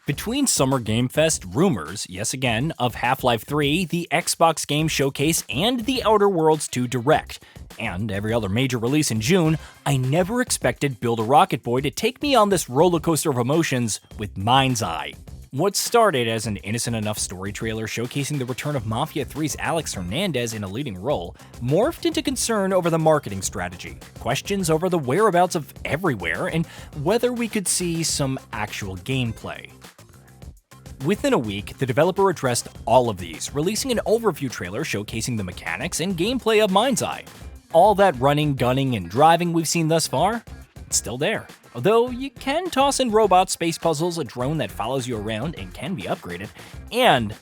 Between Summer Game Fest rumors, yes again, of Half-Life 3, the Xbox Game Showcase, and the Outer Worlds 2 Direct, and every other major release in June, I never expected Build a Rocket Boy to take me on this rollercoaster of emotions with MindsEye. What started as an innocent enough story trailer showcasing the return of Mafia 3's Alex Hernandez in a leading role, morphed into concern over the marketing strategy, questions over the whereabouts of Everywhere, and whether we could see some actual gameplay. Within a week, the developer addressed all of these, releasing an overview trailer showcasing the mechanics and gameplay of MindsEye. All that running, gunning, and driving we've seen thus far, it's still there. Although you can toss in robots, space puzzles, a drone that follows you around and can be upgraded, and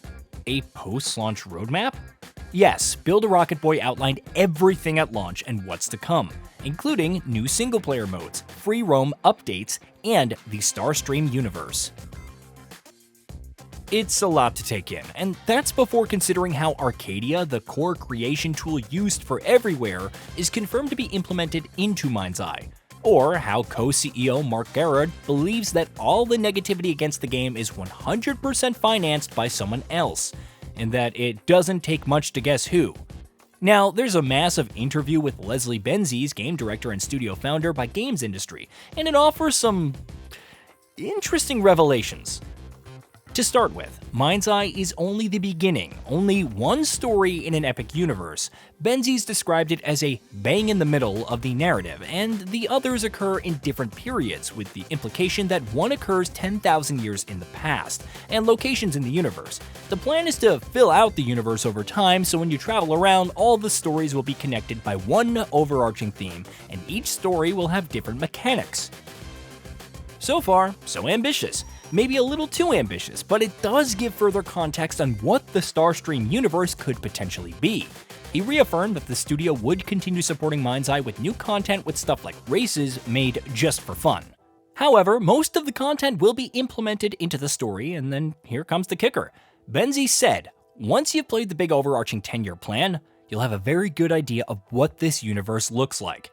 a post-launch roadmap? Yes, Build a Rocket Boy outlined everything at launch and what's to come, including new single-player modes, free roam updates, and the Starstream universe. It's a lot to take in, and that's before considering how Arcadia, the core creation tool used for Everywhere, is confirmed to be implemented into MindsEye, or how co-CEO Mark Garrard believes that all the negativity against the game is 100% financed by someone else, and that it doesn't take much to guess who. Now, there's a massive interview with Leslie Benzies, game director and studio founder by Games Industry, and it offers some interesting revelations. To start with, MindsEye is only the beginning, only one story in an epic universe. Benzies described it as a bang in the middle of the narrative, and the others occur in different periods, with the implication that one occurs 10,000 years in the past, and locations in the universe. The plan is to fill out the universe over time, so when you travel around, all the stories will be connected by one overarching theme, and each story will have different mechanics. So far, so ambitious. Maybe a little too ambitious, but it does give further context on what the Starstream universe could potentially be. He reaffirmed that the studio would continue supporting MindsEye with new content with stuff like races made just for fun. However, most of the content will be implemented into the story, and then here comes the kicker. Benzies said, once you've played the big overarching 10-year plan, you'll have a very good idea of what this universe looks like.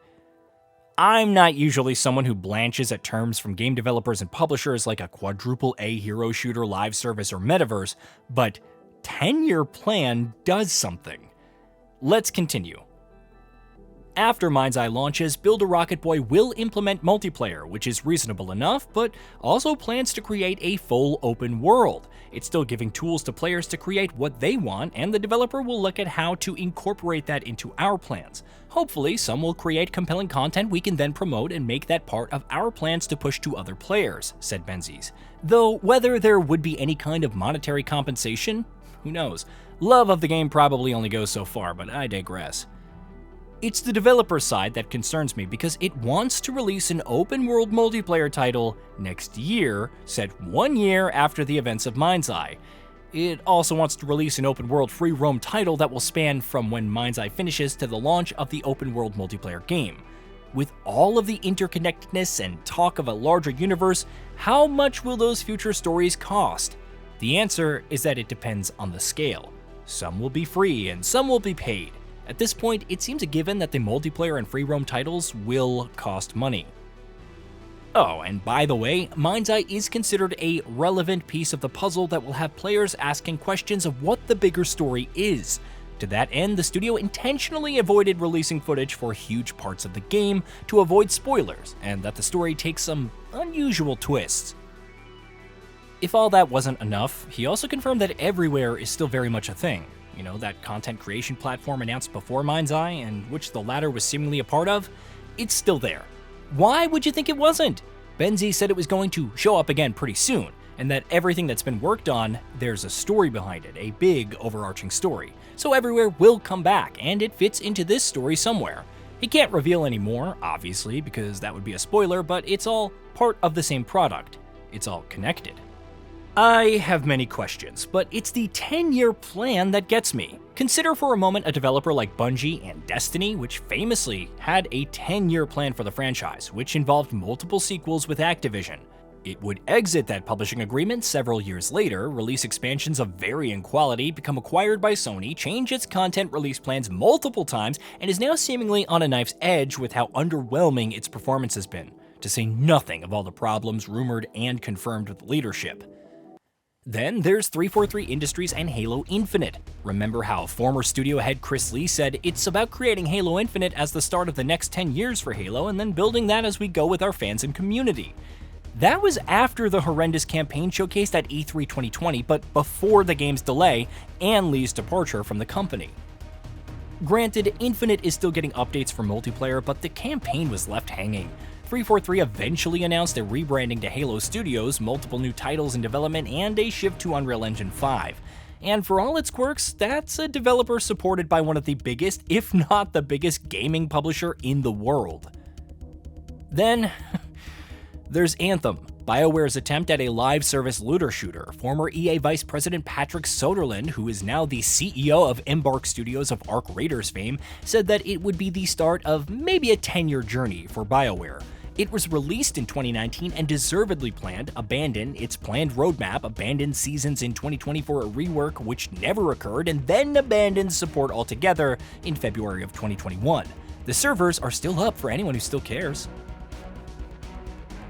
I'm not usually someone who blanches at terms from game developers and publishers like a quadruple A hero shooter live service or metaverse, but 10-year plan does something. Let's continue. After MindsEye launches, Build a Rocket Boy will implement multiplayer, which is reasonable enough, but also plans to create a full open world. It's still giving tools to players to create what they want, and the developer will look at how to incorporate that into our plans. Hopefully, some will create compelling content we can then promote and make that part of our plans to push to other players, said Benzies. Though whether there would be any kind of monetary compensation, who knows? Love of the game probably only goes so far, but I digress. It's the developer side that concerns me because it wants to release an open-world multiplayer title next year, set 1 year after the events of MindsEye. It also wants to release an open-world free-roam title that will span from when MindsEye finishes to the launch of the open-world multiplayer game. With all of the interconnectedness and talk of a larger universe, how much will those future stories cost? The answer is that it depends on the scale. Some will be free and some will be paid. At this point, it seems a given that the multiplayer and free roam titles will cost money. Oh, and by the way, MindsEye is considered a relevant piece of the puzzle that will have players asking questions of what the bigger story is. To that end, the studio intentionally avoided releasing footage for huge parts of the game to avoid spoilers, and that the story takes some unusual twists. If all that wasn't enough, he also confirmed that Everywhere is still very much a thing. You know, that content creation platform announced before MindsEye, and which the latter was seemingly a part of, it's still there. Why would you think it wasn't? Benzies said it was going to show up again pretty soon, and that everything that's been worked on, there's a story behind it, a big overarching story. So Everywhere will come back, and it fits into this story somewhere. He can't reveal any more, obviously, because that would be a spoiler, but it's all part of the same product. It's all connected. I have many questions, but it's the 10-year plan that gets me. Consider for a moment a developer like Bungie and Destiny, which famously had a 10-year plan for the franchise, which involved multiple sequels with Activision. It would exit that publishing agreement several years later, release expansions of varying quality, become acquired by Sony, change its content release plans multiple times, and is now seemingly on a knife's edge with how underwhelming its performance has been, to say nothing of all the problems rumored and confirmed with leadership. Then there's 343 Industries and Halo Infinite. Remember how former studio head Chris Lee said it's about creating Halo Infinite as the start of the next 10 years for Halo and then building that as we go with our fans and community. That was after the horrendous campaign showcased at E3 2020, but before the game's delay and Lee's departure from the company. Granted, Infinite is still getting updates for multiplayer, but the campaign was left hanging. 343 eventually announced a rebranding to Halo Studios, multiple new titles in development, and a shift to Unreal Engine 5. And for all its quirks, that's a developer supported by one of the biggest, if not the biggest, gaming publisher in the world. Then, there's Anthem, BioWare's attempt at a live service looter shooter. Former EA Vice President Patrick Soderlund, who is now the CEO of Embark Studios of Arc Raiders fame, said that it would be the start of maybe a 10-year journey for BioWare. It was released in 2019 and deservedly abandoned its planned roadmap, abandoned seasons in 2020 for a rework which never occurred, and then abandoned support altogether in February of 2021. The servers are still up for anyone who still cares.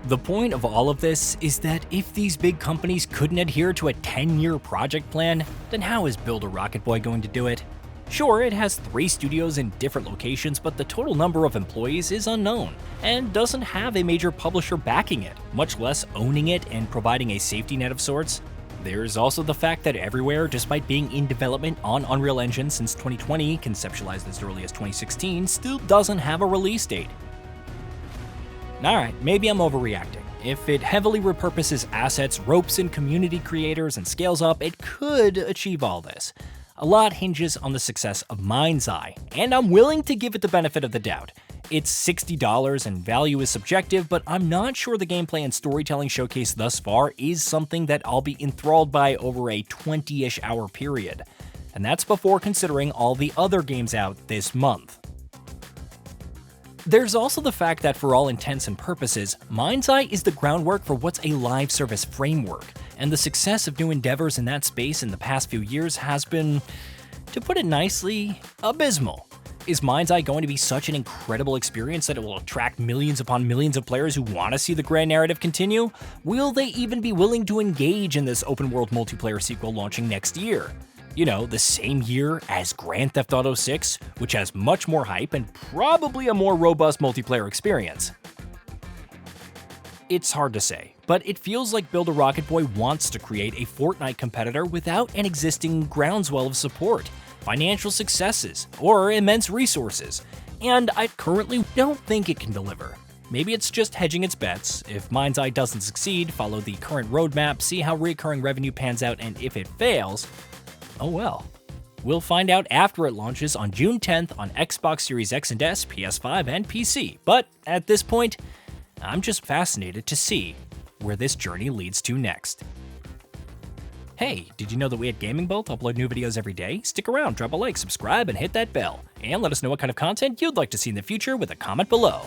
The point of all of this is that if these big companies couldn't adhere to a 10-year project plan, then how is Build a Rocket Boy going to do it? Sure, it has 3 studios in different locations, but the total number of employees is unknown, and doesn't have a major publisher backing it, much less owning it and providing a safety net of sorts. There's also the fact that Everywhere, despite being in development on Unreal Engine since 2020, conceptualized as early as 2016, still doesn't have a release date. Alright, maybe I'm overreacting. If it heavily repurposes assets, ropes in community creators, and scales up, it could achieve all this. A lot hinges on the success of MindsEye, and I'm willing to give it the benefit of the doubt. It's $60 and value is subjective, but I'm not sure the gameplay and storytelling showcase thus far is something that I'll be enthralled by over a 20-ish hour period. And that's before considering all the other games out this month. There's also the fact that for all intents and purposes, MindsEye is the groundwork for what's a live service framework, and the success of new endeavors in that space in the past few years has been, to put it nicely, abysmal. Is MindsEye going to be such an incredible experience that it will attract millions upon millions of players who want to see the grand narrative continue? Will they even be willing to engage in this open-world multiplayer sequel launching next year? You know, the same year as Grand Theft Auto 6, which has much more hype and probably a more robust multiplayer experience. It's hard to say, but it feels like Build a Rocket Boy wants to create a Fortnite competitor without an existing groundswell of support, financial successes, or immense resources, and I currently don't think it can deliver. Maybe it's just hedging its bets. If MindsEye doesn't succeed, follow the current roadmap, see how recurring revenue pans out, and if it fails, oh well. We'll find out after it launches on June 10th on Xbox Series X and S, PS5, and PC, but at this point, I'm just fascinated to see where this journey leads to next. Hey, did you know that we at GamingBolt upload new videos every day? Stick around, drop a like, subscribe, and hit that bell. And let us know what kind of content you'd like to see in the future with a comment below.